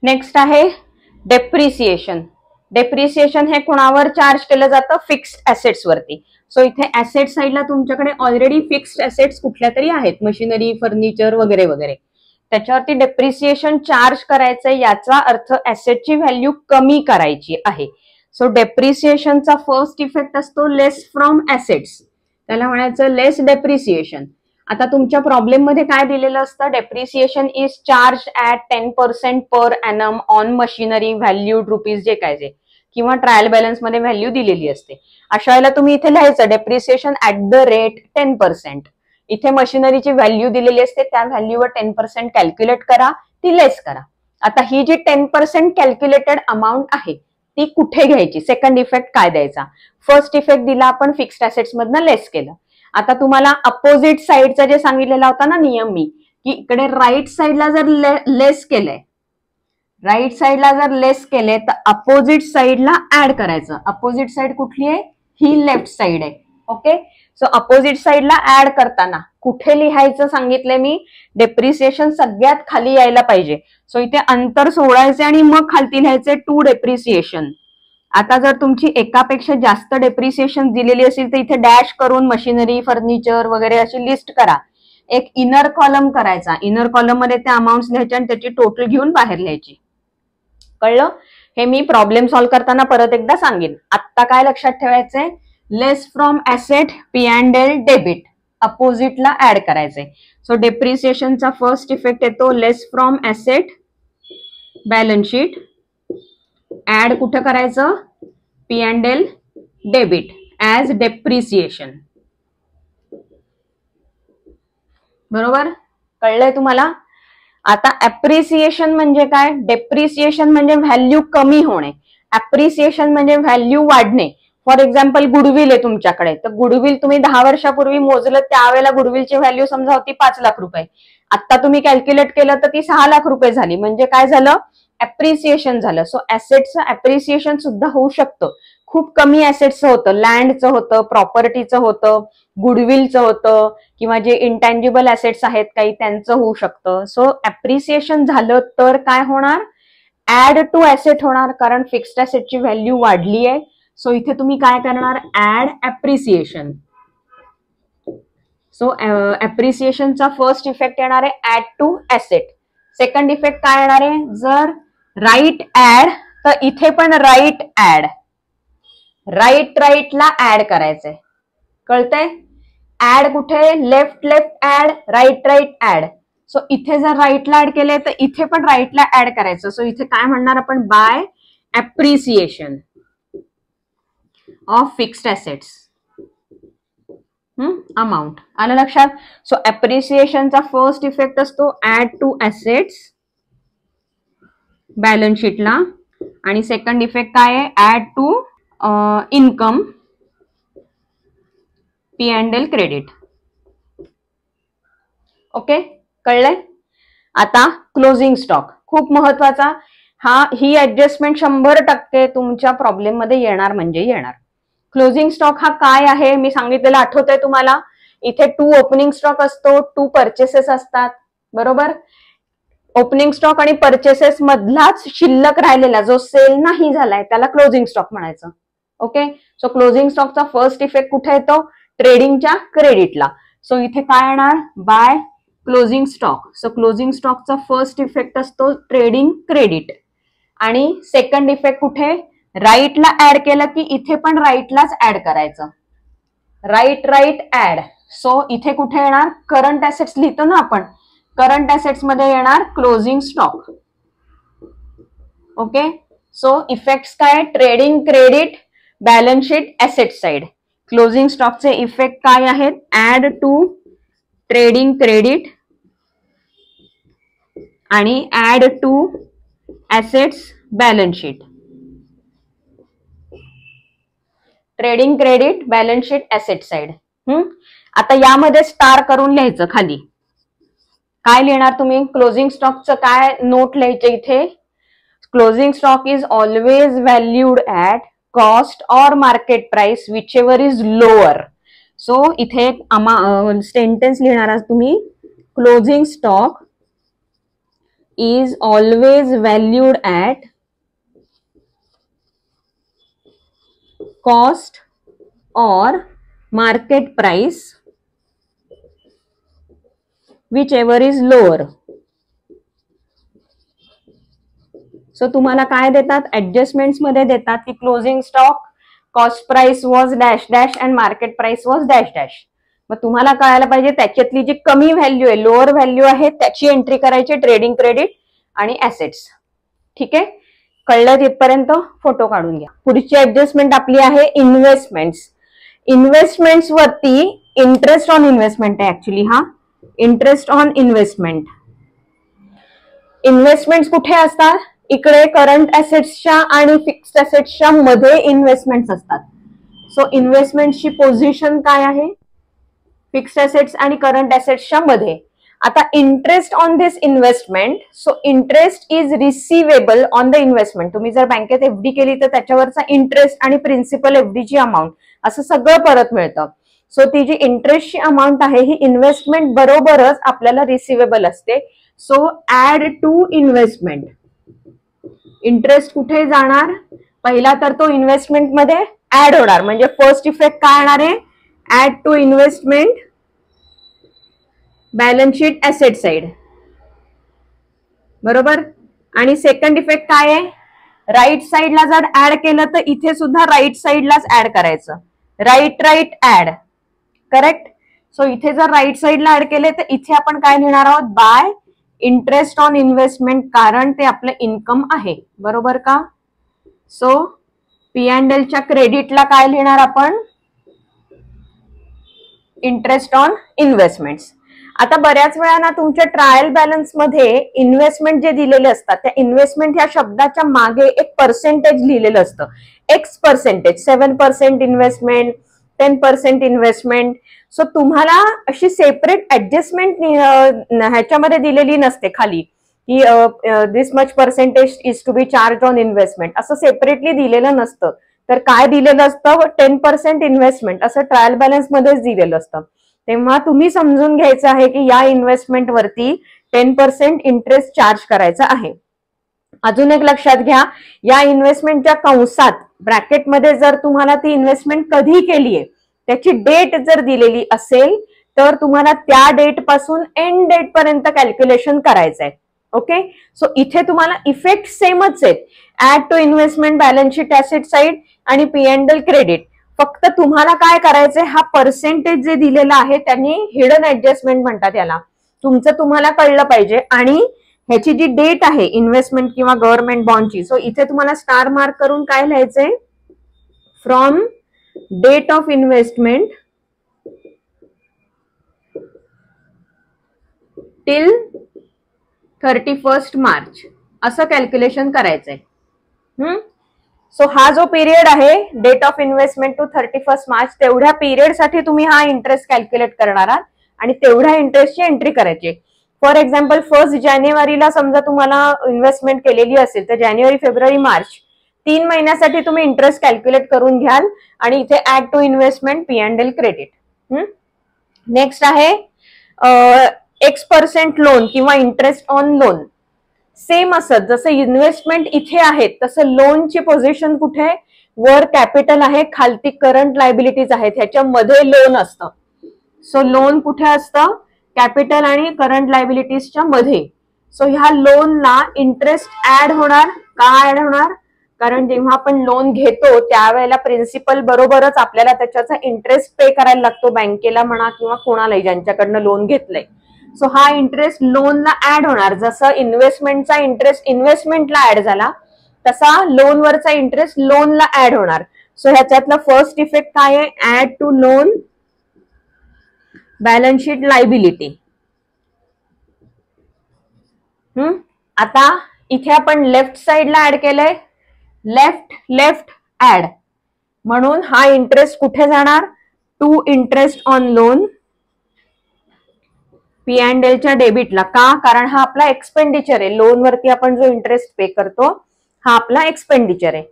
Next आहे depreciation. Depreciation हे कोणावर चार्ज केलं जातं? फिक्स्ड ऍसेट्स वरती. सो इथे ऍसेट साईडला तुमच्याकडे ऑलरेडी फिक्स्ड ऍसेट्स कुठल्या तरी आहेत, मशिनरी, फर्निचर वगैरे वगैरे, त्याच्यावरती डेप्रिसिएशन चार्ज करायचंय. याचा अर्थ ऍसेटची व्हॅल्यू कमी करायची आहे. सो डेप्रिसिएशनचा फर्स्ट इफेक्ट असतो लेस फ्रॉम ऍसेट्स, त्याला म्हणायचं लेस डेप्रिसिएशन. आता तुमच्या प्रॉब्लेम मध्ये काय दिलेलं असतं? Depreciation is charge at 10% per annum on machinery valued rupees, जे काय जे, किंवा ट्रायल बॅलन्स मध्ये व्हॅल्यू दिलेली असते. अशा वेळेला तुम्ही इथे लिहायचं डेप्रिसिएशन ऍट द रेट 10%. इथे मशिनरीची व्हॅल्यू दिलेली असते, त्या व्हॅल्यूवर 10% कॅल्क्युलेट करा, ती लेस करा. आता ही जी 10% कॅल्क्युलेटेड अमाऊंट आहे ती कुठे घ्यायची? सेकंड इफेक्ट काय द्यायचा? फर्स्ट इफेक्ट दिला आपण फिक्स्ड ऍसेट्स मधनं लेस केलं. आता तुम्हाला अपोजिट साइडचा जे सांगितलेला होता ना नियम मी, की इकडे राईट साइडला जर लेस केलंय, राईट साइडला जर लेस केले तर अपोजिट साइडला ऍड करायचं. अपोजिट साइड कुठली आहे? ही लेफ्ट साइड आहे. ओके, सो अपोजिट साइडला ऍड करताना कुठे लिहायचं सांगितलंय मी? डेप्रिसिएशन सगळ्यात खाली यायला पाहिजे. सो इथे अंतर सोडायचे आणि मग खालती लिहायचे टू डेप्रिसिएशन. आता जर तुमची एकापेक्षा जास्त डेप्रिसिएशन दिलेली असेल तर इथे डॅश करून मशिनरी, फर्निचर वगैरे अशी लिस्ट करा. एक इनर कॉलम करायचा, इनर कॉलम मध्ये त्या अमाऊंट्स लिहायचे आणि त्याची टोटल घेऊन बाहेर लिहायची. कळलं? हे मी प्रॉब्लेम सॉल्व्ह करताना परत एकदा सांगेन. आत्ता काय लक्षात ठेवायचंय? Less from asset P&L debit अपोजिटला ऍड करायचंय. सो डेप्रिसिएशनचा फर्स्ट इफेक्ट येतो less from asset balance sheet, add कुठं करायचं? P&L debit as depreciation. बरोबर? कळलंय तुम्हाला? आता अप्रिसिएशन म्हणजे काय? डेप्रिसिएशन म्हणजे व्हॅल्यू कमी होणे, अप्रिसिएशन म्हणजे व्हॅल्यू वाढणे. फॉर एक्झाम्पल गुडविल आहे तुमच्याकडे, तर गुडविल तुम्ही 10 वर्षापूर्वी मोजलं, त्यावेळेला गुडविलची व्हॅल्यू समजा होती 5 लाख रुपये. आता तुम्ही कॅल्क्युलेट केलं तर ती 6 लाख रुपये झाली. म्हणजे काय झालं? अप्रिसिएशन झालं. सो ऍसेटचं अप्रिसिएशन सुद्धा होऊ शकतं. खूप कमी ऍसेटचं होतं, लँडचं होतं, प्रॉपर्टीचं होतं, गुडविलचं होतं, किंवा जे इंटँजिबल ऍसेट्स आहेत काही त्यांचं होऊ शकतं. सो अप्रिसिएशन झालं तर काय होणार? ऍड टू ऍसेट होणार, कारण फिक्स्ड ऍसेटची व्हॅल्यू वाढली आहे. सो इथे तुम्ही काय करणार? Add appreciation. सो अप्रिसिएशनचा फर्स्ट इफेक्ट येणार आहे add to asset. Second effect काय येणार आहे? जर राईट ऍड, तर इथे पण राईट ऍड, राईटला ऍड करायचंय. कळतंय? ऍड कुठे? Left add, right add. So इथे जर राईटला ऍड केले तर इथे पण राईटला ऍड करायचं. सो इथे काय म्हणणार आपण? By appreciation of fixed assets amount. आलं लक्षात? सो अप्रिसिएशनचा फर्स्ट इफेक्ट असतो ऍड टू ऍसेट्स बॅलन्स शीटला, आणि सेकंड इफेक्ट काय आहे? Add to income P&L credit. Okay, कळलंय? आता क्लोजिंग स्टॉक खूप महत्वाचा. ही ऍडजस्टमेंट 100% तुमच्या प्रॉब्लेम मध्ये येणार म्हणजे येणार. क्लोजिंग स्टॉक हा काय आहे? मी सांगितलेलं आठवतंय तुम्हाला? इथे 2 ओपनिंग स्टॉक असतो, 2 परचेसेस असतात. बरोबर? ओपनिंग स्टॉक आणि परचेसेस मधलाच शिल्लक राहिलेला जो सेल नाही झालाय त्याला क्लोजिंग स्टॉक म्हणायचं. ओके, सो क्लोजिंग स्टॉकचा फर्स्ट इफेक्ट कुठे येतो? ट्रेडिंगच्या क्रेडिटला. सो इथे काय येणार? By closing stock. So closing स्टॉकचा फर्स्ट इफेक्ट असतो ट्रेडिंग क्रेडिट, आणि सेकंड इफेक्ट कुठे? राईटला ऍड केलं की इथे पण राईटलाच ऍड करायचं. Right add. सो इथे कुठे येणार? करंट ऍसेट्स लिहितो ना आपण, करंट ऍसेट्स मध्ये येणार closing stock. Okay, so effects काय? Trading credit, balance sheet, asset side. Closing स्टॉकचे इफेक्ट काय आहेत? ऍड टू ट्रेडिंग क्रेडिट आणि add to assets balance sheet. Trading credit, balance sheet, asset side. आता यामध्ये स्टार करून लिहायचं खाली. काय लिहिणार तुम्ही? क्लोजिंग स्टॉकचं काय नोट लिहायचे इथे? Closing stock is always valued at cost or market price whichever is lower. So इथे सेंटेन्स लिहिणार तुम्ही, closing stock is always valued at cost or market price, whichever is lower. So तुम्हाला काय देतात, ऍडजस्टमेंट्स मध्ये देतात की closing stock cost price was dash dash and market price was dash dash. मग तुम्हाला कळायला पाहिजे त्याच्यातली जी कमी व्हॅल्यू आहे, लोअर व्हॅल्यू आहे, त्याची एंट्री करायची ट्रेडिंग क्रेडिट आणि ऍसेट्स. ठीक आहे, कळलं तिथपर्यंत? फोटो काढून घ्या. पुढची ऍडजस्टमेंट आपली आहे इन्व्हेस्टमेंट्स. इन्व्हेस्टमेंट्स वरती इंटरेस्ट ऑन इन्व्हेस्टमेंट आहे ऍक्च्युली हा, इंटरेस्ट ऑन इन्व्हेस्टमेंट. इन्व्हेस्टमेंट्स कुठे असतात? इकडे करंट ऍसेट्सच्या आणि फिक्स्ड ऍसेट्सच्या मध्ये इन्व्हेस्टमेंट्स असतात. सो इन्व्हेस्टमेंटची पोझिशन काय आहे? फिक्स्ड ऍसेट्स आणि करंट ऍसेट्सच्या मध्ये. आता interest on this investment, so interest is receivable on the investment. तुम्ही जर बँकेत एफडी केली तर त्याच्यावरचा इंटरेस्ट आणि प्रिन्सिपल एफडीची अमाऊंट असं सगळं परत मिळतं. सो ती जी इंटरेस्टची अमाऊंट आहे ही इन्व्हेस्टमेंट बरोबरच आपल्याला रिसिवेबल असते. So add to investment. Interest कुठे जाणार? पहिला तर तो इन्व्हेस्टमेंट मध्ये ऍड होणार, म्हणजे फर्स्ट इफेक्ट काय येणार आहे? Add to investment balance sheet asset side, बरोबर. आणि सेकंड इफेक्ट काय आहे? राईट साइडला जर ऍड केलं तर इथे सुद्धा राईट साइडलाच ऍड करायचं. Right right add, correct. So इथे जर राईट साइडला ऍड केले तर इथे आपण काय लिहिणार आहोत? बाय इंटरेस्ट ऑन इन्व्हेस्टमेंट, कारण ते आपलं इन्कम आहे, बरोबर का. सो पी अँड एलच्या क्रेडिटला काय लिहिणार आपण? Interest on investments. आता बऱ्याच वेळा ना तुमच्या ट्रायल बॅलन्स मध्ये इन्व्हेस्टमेंट जे दिलेले असतात त्या इन्व्हेस्टमेंट ह्या शब्दाच्या मागे एक पर्सेंटेज लिहिलेलं असतं. X percentage, 7% investment, 10% investment. So तुम्हाला अशी सेपरेट ऍडजस्टमेंट ह्याच्यामध्ये दिलेली नसते खाली की this much percentage is to be charge on investment, असं सेपरेटली दिलेलं नसतं. तर काय दिलेलं असतं? 10% इन्व्हेस्टमेंट असं ट्रायल बॅलन्स मध्येच दिलेलं असतं. तेव्हा तुम्ही समजून घ्यायचं आहे की या इन्व्हेस्टमेंट वरती 10% इंटरेस्ट चार्ज करायचा आहे. अजून एक लक्षात घ्या, या इन्व्हेस्टमेंटच्या कंसात ब्रॅकेटमध्ये जर तुम्हाला ती इन्व्हेस्टमेंट कधी केली आहे त्याची डेट जर दिलेली असेल तर तुम्हाला त्या डेट पासून एंड डेट पर्यंत कॅल्क्युलेशन करायचं आहे. ओके, सो इथे तुम्हाला इफेक्ट सेमच आहेत. Add to investment balance sheet asset side आणि पी अँड एल क्रेडिट. फक्त तुम्हाला काय करायचंय, हा पर्सेंटेज जे दिलेला आहे त्यांनी हिडन ऍडजस्टमेंट म्हणतात याला, तुमचं तुम्हाला कळलं पाहिजे. आणि ह्याची जी डेट आहे इन्व्हेस्टमेंट किंवा गव्हर्नमेंट बॉन्डची, सो इथे तुम्हाला स्टार मार्क करून काय लिहायचंय? From date of investment till 31 March असं कॅल्क्युलेशन करायचंय. सो हा जो पिरियड आहे date of investment to 31 March, तेवढ्या पिरियड साठी तुम्ही हा इंटरेस्ट कॅल्क्युलेट करणार आहात आणि तेवढ्या इंटरेस्टची एंट्री करायची. फॉर एक्झाम्पल 1 जानेवारीला समजा तुम्हाला इन्व्हेस्टमेंट केलेली असेल तर जानेवारी, फेब्रुवारी, मार्च 3 महिन्यासाठी तुम्ही इंटरेस्ट कॅल्क्युलेट करून घ्याल आणि इथे add to investment P and L credit. Next आहे X% लोन किंवा इंटरेस्ट ऑन लोन. सेम असत जसं इन्व्हेस्टमेंट इथे आहेत तसं लोनची पोझिशन कुठे? वर कॅपिटल आहे, खालती करंट लायबिलिटीज आहेत, ह्याच्यामध्ये लोन असतं. सो लोन कुठे असतं? कॅपिटल आणि करंट लायबिलिटीजच्या मध्ये. सो ह्या लोनला इंटरेस्ट ऍड होणार. का ऍड होणार? कारण जेव्हा आपण लोन घेतो त्यावेळेला प्रिन्सिपल बरोबरच आपल्याला त्याच्याचा इंटरेस्ट पे करायला लागतो, बँकेला म्हणा किंवा कोणालाही ज्यांच्याकडनं लोन घेतलंय. सो हा इंटरेस्ट लोनला ऍड होणार. जसं इन्व्हेस्टमेंटचा इंटरेस्ट इन्व्हेस्टमेंटला ऍड झाला तसा लोनवरचा इंटरेस्ट लोनला ऍड होणार. सो ह्याच्यातला फर्स्ट इफेक्ट काय आहे? Add to loan balance sheet liability. आता इथे आपण लेफ्ट साइडला ऍड केलंय, लेफ्ट लेफ्ट ऍड, म्हणून हा इंटरेस्ट कुठे जाणार? To interest on loan P and एलच्या डेबिटला. का? कारण हा आपला एक्सपेंडिचर आहे. लोन वरती आपण जो इंटरेस्ट पे करतो हा आपला एक्सपेंडिचर आहे.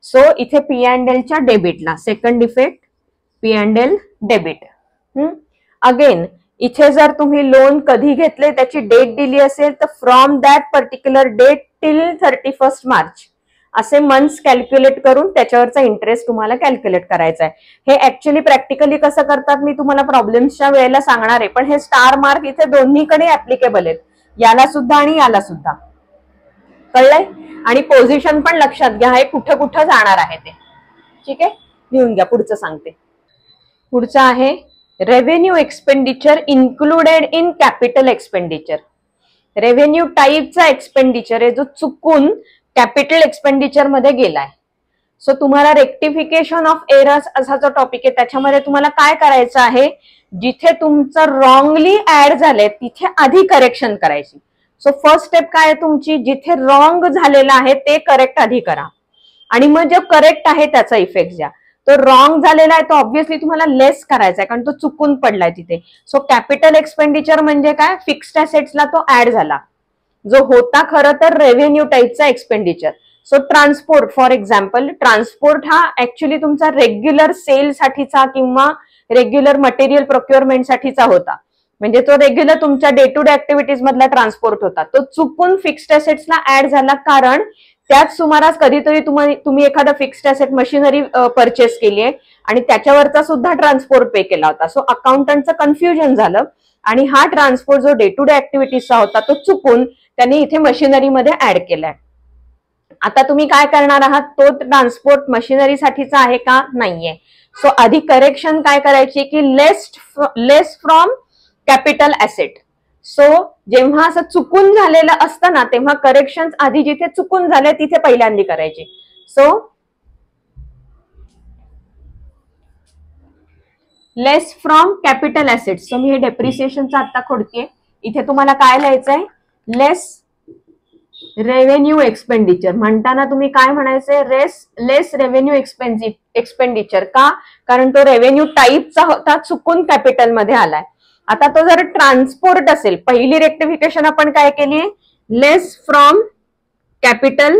सो इथे पी अँड एलच्या डेबिटला. Second effect P and L debit. Again इथे जर तुम्ही लोन कधी घेतले त्याची डेट दिली असेल तर from that particular date till 31 March असे मंथ्स कॅल्क्युलेट करून त्याच्यावरचा इंटरेस्ट तुम्हाला कॅल्क्युलेट करायचा आहे. हे ऍक्च्युअली प्रॅक्टिकली कसं करतात मी तुम्हाला प्रॉब्लेम्सच्या वेळेला सांगणार आहे, पण हे स्टार मार्क इथे दोन्हीकडे ऍप्लिकेबल आहेत, याला सुद्धा आणि याला सुद्धा. कळलंय? आणि पोझिशन पण लक्षात घ्या, हे कुठं कुठं जाणार आहे ते. ठीक आहे, लिहून घ्या. पुढचं सांगते. पुढचं आहे revenue expenditure included in capital expenditure. Revenue टाईपचा एक्सपेंडिचर आहे जो चुकून कॅपिटल एक्सपेंडिचर मध्ये गेलाय. सो तुम्हाला रेक्टिफिकेशन ऑफ एरर्स असा जो टॉपिक आहे त्याच्यामध्ये तुम्हाला काय करायचं आहे, जिथे तुमचं रॉंगली ऍड झालंय तिथे आधी करेक्शन करायची. सो फर्स्ट स्टेप काय आहे तुमची, जिथे रॉंग झालेलं आहे ते करेक्ट आधी करा आणि मग जो करेक्ट आहे त्याचा इफेक्ट द्या. तो रॉंग झालेला आहे तो ऑब्व्हियसली तुम्हाला लेस करायचा आहे कारण तो चुकून पडलाय तिथे. सो कॅपिटल एक्सपेंडिचर म्हणजे काय, फिक्स्ड असेट्सला तो ऍड झाला जो होता खरं तर रेव्हेन्यू टाईपचा expenditure. So transport for example, transport हा ऍक्च्युली तुमचा रेग्युलर सेल साठीचा किंवा रेग्युलर मटेरियल प्रोक्युअरमेंट साठीचा होता, म्हणजे तो रेग्युलर तुमच्या डे टू डे ऍक्टिव्हिटीज मधला ट्रान्सपोर्ट होता. तो चुकून फिक्स्ड असेट्सला ऍड झाला कारण त्याच सुमारास कधीतरी तुम्ही एखादा फिक्स्ड असेट मशिनरी परचेस केली आहे आणि त्याच्यावरचा सुद्धा ट्रान्सपोर्ट पे केला होता. सो अकाउंटंटचं कन्फ्युजन झालं आणि हा ट्रान्सपोर्ट जो डे टू डे ऍक्टिव्हिटीजचा होता तो चुकून त्यांनी इथे मशिनरीमध्ये ऍड केलाय. आता तुम्ही काय करणार आहात, तो ट्रान्सपोर्ट मशिनरीसाठीचा आहे का, नाहीये. सो आधी करेक्शन काय करायची की लेस फ्रॉम कॅपिटल ऍसेट. सो जेव्हा असं चुकून झालेलं असतं ना तेव्हा करेक्शन आधी जिथे चुकून झाले तिथे पहिल्यांदा करायची. So less from capital assets. So मी हे डेप्रिसिएशनचं आता खोडते. इथे तुम्हाला काय लिहायचंय, लेस रेव्हेन्यू एक्सपेंडिचर. म्हणताना तुम्ही काय म्हणायचंय, लेस रेव्हेन्यू एक्सपेंडिचर. का, कारण तो रेव्हेन्यू टाईपचा होता चुकून कॅपिटल मध्ये आलाय. आता तो जर ट्रान्सपोर्ट असेल, पहिली रेक्टिफिकेशन आपण काय केली, less from capital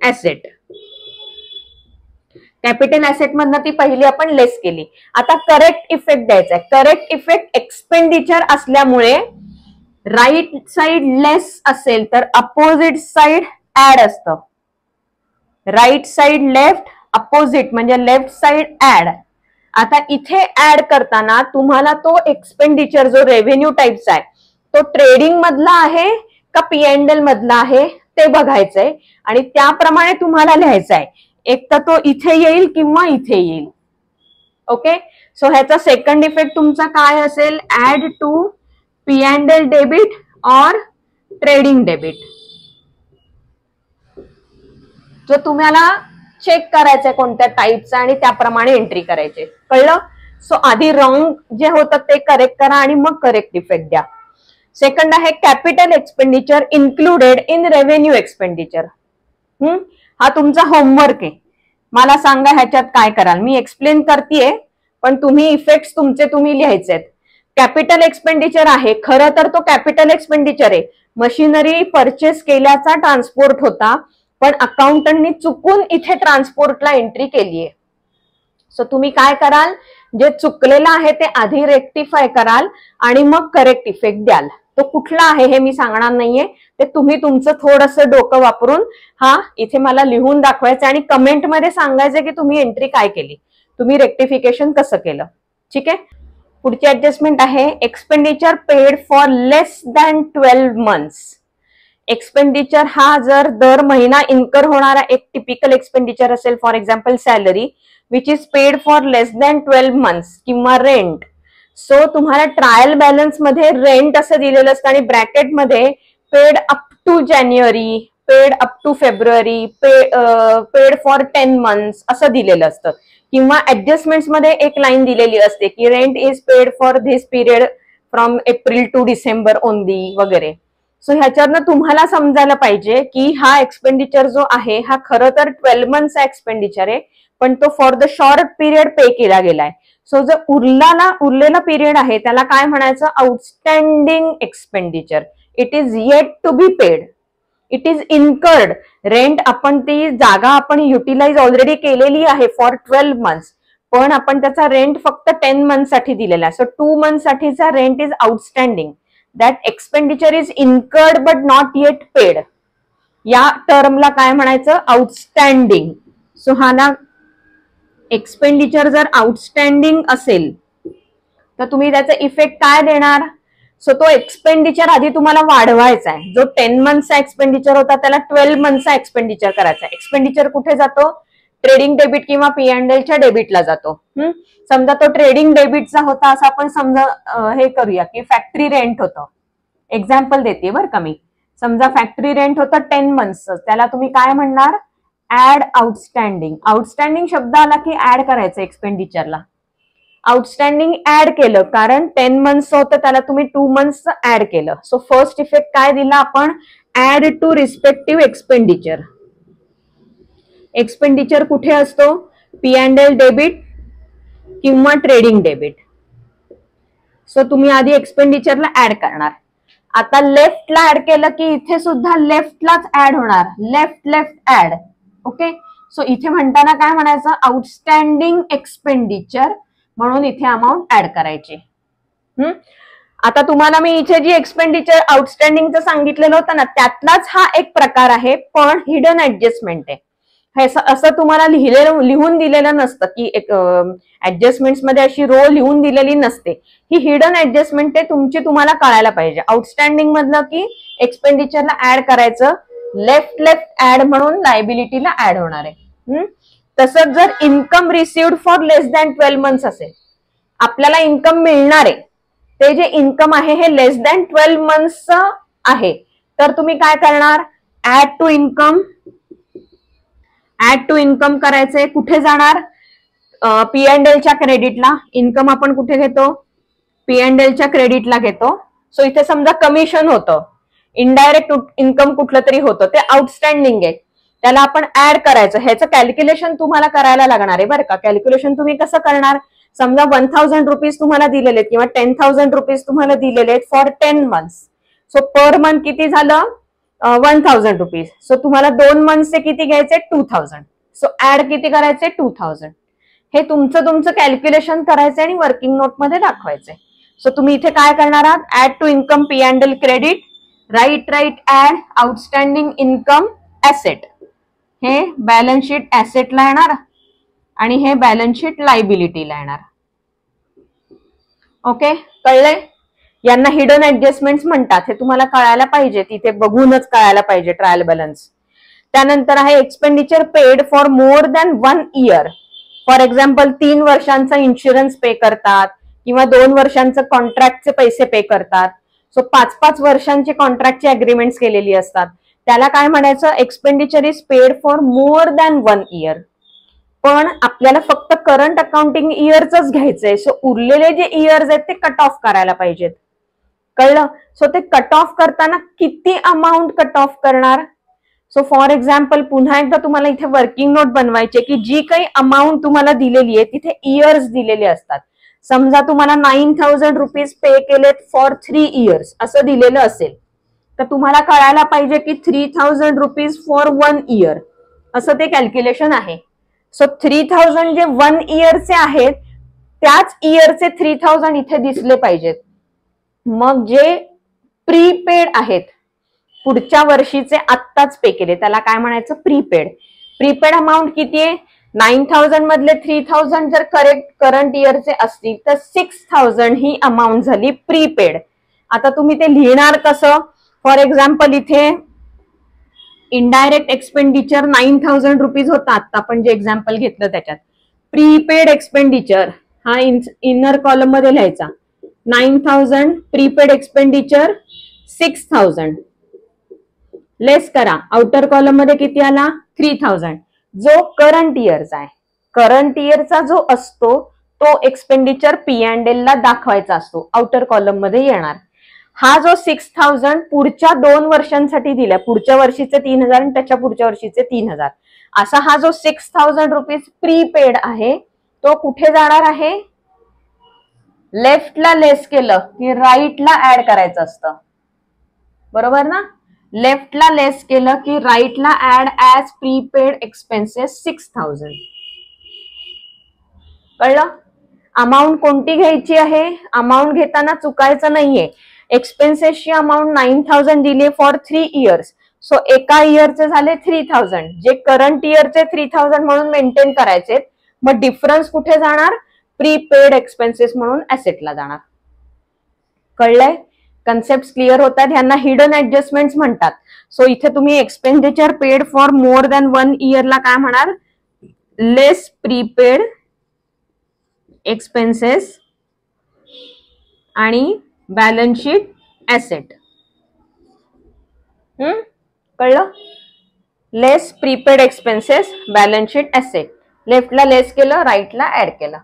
asset. Capital asset मधनं ती पहिली आपण लेस केली. आता करेक्ट इफेक्ट द्यायचा आहे. करेक्ट इफेक्ट एक्सपेंडिचर असल्यामुळे राईट साइड लेस असेल तर अपोजिट साइड ऍड असतं. राईट साइड लेफ्ट, अपोजिट म्हणजे लेफ्ट साइड ऍड. आता इथे ऍड करताना तुम्हाला तो एक्सपेंडिचर जो रेव्हेन्यू टाईपचा आहे तो ट्रेडिंग मधला आहे का P&L मधला आहे ते बघायचंय आणि त्याप्रमाणे तुम्हाला लिहायचं आहे. एक तर तो इथे येईल किंवा इथे येईल. ओके, सो ह्याचा सेकंड इफेक्ट तुमचा काय असेल, ऍड टू P&L डेबिट और ट्रेडिंग डेबिट. जो तुम्हाला चेक करायचंय कोणत्या टाईपचा आणि त्याप्रमाणे एंट्री करायचे. कळलं? सो आधी रॉंग जे होतं ते करेक्ट करा आणि मग करेक्ट इफेक्ट द्या. सेकंड आहे capital expenditure included in revenue expenditure. हा तुमचा होमवर्क आहे. मला सांगा ह्याच्यात काय कराल. मी एक्सप्लेन करतेय पण तुम्ही इफेक्ट्स तुमचे तुम्ही लिहायचे आहेत. कॅपिटल एक्सपेंडिचर आहे, खरं तर तो कॅपिटल एक्सपेंडिचर आहे, मशिनरी परचेस केल्याचा ट्रान्सपोर्ट होता, पण अकाउंटंटनी चुकून इथे ट्रान्सपोर्टला एंट्री केली आहे. सो तुम्ही काय कराल, जे चुकलेलं आहे ते आधी रेक्टिफाय कराल आणि मग करेक्ट इफेक्ट द्याल. तो कुठला आहे हे मी सांगणार नाहीये, ते तुम्ही तुमचं थोडंसं डोकं वापरून हा इथे मला लिहून दाखवायचं आणि कमेंटमध्ये सांगायचं की तुम्ही एंट्री काय केली, तुम्ही रेक्टिफिकेशन कसं केलं. ठीक आहे. पुढची ऍडजस्टमेंट आहे expenditure paid for less than 12 months. Expenditure हा जर दर महिना इन्कर होणारा एक टिपिकल एक्सपेंडिचर असेल, for example salary which is paid for less than 12 months किंवा रेंट. सो तुम्हाला ट्रायल बॅलन्स मध्ये रेंट असं दिलेलं असतं आणि ब्रॅकेट मध्ये पेड अप टू जानेवारी, पेड अप टू फेब्रुवारी, पेड फॉर 10 मंथ्स असं दिलेलं असतं. किंवा ऍडजस्टमेंट्स मध्ये एक लाईन दिलेली असते की rent is paid for this period from April to December only वगैरे. सो ह्याच्यातनं तुम्हाला समजायला पाहिजे की हा एक्सपेंडिचर जो आहे हा खरं तर 12 मंथचा एक्सपेंडिचर आहे, पण तो फॉर द शॉर्ट पिरियड पे केला गेलाय. सो जो उरलेला पिरियड आहे त्याला काय म्हणायचं, outstanding expenditure. It is yet to be paid, it is incurred. Rent आपण ती जागा आपण युटिलाइज ऑलरेडी केलेली आहे फॉर 12 मंथ्स, पण आपण त्याचा रेंट फक्त 10 मंथ साठी दिलेला आहे. सो 2 मंथ साठीचा rent is outstanding. That expenditure is incurred but not eight paid. या टर्मला काय म्हणायचं? आउटस्टँडिंग. सो हा ना एक्सपेंडिचर जर आउटस्टँडिंग असेल तर तुम्ही त्याचा इफेक्ट काय देणार? सो तो एक्सपेंडिचर आधी तुम्हाला वाढवायचा आहे. जो 10 मंथचा एक्सपेंडिचर होता त्याला 12 मंथचा एक्सपेंडिचर करायचा. एक्सपेंडिचर कुठे जातो? ट्रेडिंग डेबिट किंवा P&Lच्या डेबिटला जातो. समजा तो ट्रेडिंग डेबिटचा होता असं आपण समजा हे करूया की फॅक्टरी रेंट होतं. एक्झाम्पल देते बरं का मी. समजा फॅक्टरी रेंट होतं 10 मंथचं, त्याला तुम्ही काय म्हणणार? Add outstanding. आउटस्टँडिंग शब्द आला की ऍड करायचं एक्सपेंडिचरला. आउटस्टँडिंग ऍड केलं कारण 10 मंथ्स होतं त्याला तुम्ही 2 मंथ्स ऍड केलं. सो फर्स्ट इफेक्ट काय दिला आपण? Add to respective expenditure. Expenditure कुठे असतो? P&L डेबिट किंवा ट्रेडिंग डेबिट. सो तुम्ही आधी एक्सपेंडिचरला ऍड करणार. आता लेफ्टला ऍड केलं की इथे सुद्धा लेफ्टलाच ऍड होणार. Left add. ओके. सो इथे म्हणताना काय म्हणायचं? आउटस्टँडिंग एक्सपेंडिचर म्हणून इथे अमाऊंट ऍड करायची. आता तुम्हाला मी इथे जी एक्सपेंडिचर आउटस्टँडिंगचं सांगितलेलं होतं ना त्यातलाच हा एक प्रकार आहे, पण हिडन ऍडजस्टमेंट आहे. हे असं तुम्हाला लिहून दिलेलं नसतं की एक ऍडजस्टमेंट्स मध्ये अशी रो लिहून दिलेली नसते. ही हिडन ऍडजस्टमेंट आहे तुमची, तुम्हाला कळायला पाहिजे. आउटस्टँडिंग मधलं की एक्सपेंडिचरला ऍड करायचं, लेफ्ट ऍड म्हणून लायबिलिटीला ऍड होणार आहे. तसंच जर income received for less than 12 months असेल, आपल्याला इन्कम मिळणार आहे, ते जे इन्कम आहे हे लेस दॅन 12 मंथ्स आहे, तर तुम्ही काय करणार? Add to income. Add to income करायचंय. कुठे जाणार? P&Lच्या क्रेडिटला. इन्कम आपण कुठे घेतो? P&Lच्या क्रेडिटला घेतो. सो इथे समजा कमिशन होतं, इनडायरेक्ट इन्कम कुठलं तरी होतं, ते आउटस्टँडिंग आहे, त्याला आपण ऍड करायचं. ह्याचं कॅल्क्युलेशन तुम्हाला करायला लागणार आहे बरं का. कॅल्क्युलेशन तुम्ही कसं करणार? समजा 1000 रुपीज तुम्हाला दिलेले आहेत किंवा 10,000 रुपीज तुम्हाला दिलेले आहेत for 10 months. So per month किती झालं? 1000 रुपीज. सो तुम्हाला 2 मंथचे किती घ्यायचे? 2000. सो ऍड किती करायचे? 2000. हे तुमचं कॅल्क्युलेशन करायचं आणि वर्किंग नोट मध्ये दाखवायचंय. सो तुम्ही इथे काय करणार आहात? Add to income P&L credit, write add outstanding income asset. हे बॅलन्स शीट ऍसेटला येणार आणि हे बॅलन्स शीट लायबिलिटीला येणार. ओके, कळलंय? यांना हिडन ऍडजस्टमेंट्स म्हणतात. हे तुम्हाला कळायला पाहिजे, तिथे बघूनच कळायला पाहिजे ट्रायल बॅलन्स. त्यानंतर आहे expenditure paid for more than 1 year. For example 3 वर्षांचा इन्शुरन्स पे करतात किंवा 2 वर्षांचं कॉन्ट्रॅक्टचे पैसे पे करतात. सो 5-5 वर्षांची कॉन्ट्रॅक्टची अग्रीमेंट्स केलेली असतात, त्याला काय म्हणायचं? Expenditure is paid for more than 1 year. पण आपल्याला फक्त करंट अकाउंटिंग इयरच घ्यायचंय. सो उरलेले जे इयर्स आहेत ते कट ऑफ करायला पाहिजेत. कळलं? सो ते कट ऑफ करताना किती अमाऊंट कट ऑफ करणार? सो फॉर एक्झाम्पल पुन्हा एकदा तुम्हाला इथे वर्किंग नोट बनवायची की जी काही अमाऊंट तुम्हाला दिलेली आहे तिथे इयर्स दिलेले असतात. समजा तुम्हाला 9000 रुपीज पे केलेत फॉर 3 इयर्स असं दिलेलं असेल, तर तुम्हाला कळायला पाहिजे की 3000 रुपीज फॉर 1 इयर असं ते कॅल्क्युलेशन आहे. सो 3000 जे 1 इयरचे आहेत त्याच इयरचे 3000 इथे दिसले पाहिजेत. मग जे प्रीपेड आहेत, पुढच्या वर्षीचे आत्ताच पे केले, त्याला काय म्हणायचं? प्रीपेड. प्रीपेड अमाऊंट किती आहे? 9000 मधले 3000 जर करंट इयरचे असतील तर 6000 ही अमाऊंट झाली प्रीपेड. आता तुम्ही ते लिहिणार कसं? फॉर एक्झाम्पल इथे इनडायरेक्ट एक्सपेंडिचर 9000 रुपीज होता, आता आपण जे एक्झाम्पल घेतलं त्याच्यात. प्रीपेड एक्सपेंडिचर हा इनर कॉलम मध्ये लिहायचा. 9000 प्रीपेड एक्सपेंडिचर 6000 लेस करा. आउटर कॉलम मध्ये किती आला? 3000. जो करंट इयरचा आहे, करंट इयरचा जो असतो तो एक्सपेंडिचर P&L ला दाखवायचा असतो, आउटर कॉलम मध्ये येणार. हा जो 6000 पुढच्या 2 वर्षांसाठी दिला, पुढच्या वर्षीचे 3000 आणि त्याच्या पुढच्या वर्षीचे 3000, असा हा जो 6000 रुपीज प्रीपेड आहे तो कुठे जाणार आहे? लेफ्टला लेस केलं की राईटला ऍड करायचं असतं, बरोबर ना? लेफ्टला लेस केलं की राईटला ऍड ऍज प्रीपेड एक्सपेन्सेस 6000. कळलं? अमाऊंट कोणती घ्यायची आहे? अमाऊंट घेताना चुकायचं नाहीये. एक्सपेन्सेसची अमाऊंट 9,000 दिली फॉर 3 इयर्स. सो एका इयरचे झाले 3,000, जे करंट इयरचे 3,000 म्हणून मेंटेन करायचे. मग डिफरन्स कुठे जाणार? प्रीपेड एक्सपेन्सेस म्हणून ऍसेटला जाणार. कळलंय? कन्सेप्ट क्लिअर होतात. ह्यांना हिडन ऍडजस्टमेंट म्हणतात. सो इथे तुम्ही expenditure paid for more than 1 इयरला काय म्हणाल? लेस प्रीपेड एक्सपेन्सेस आणि बॅलन्स शीट ऍसेट. कळलं? Less prepaid expenses, balance sheet asset. लेफ्टला लेस केलं, राईटला ऍड केलं.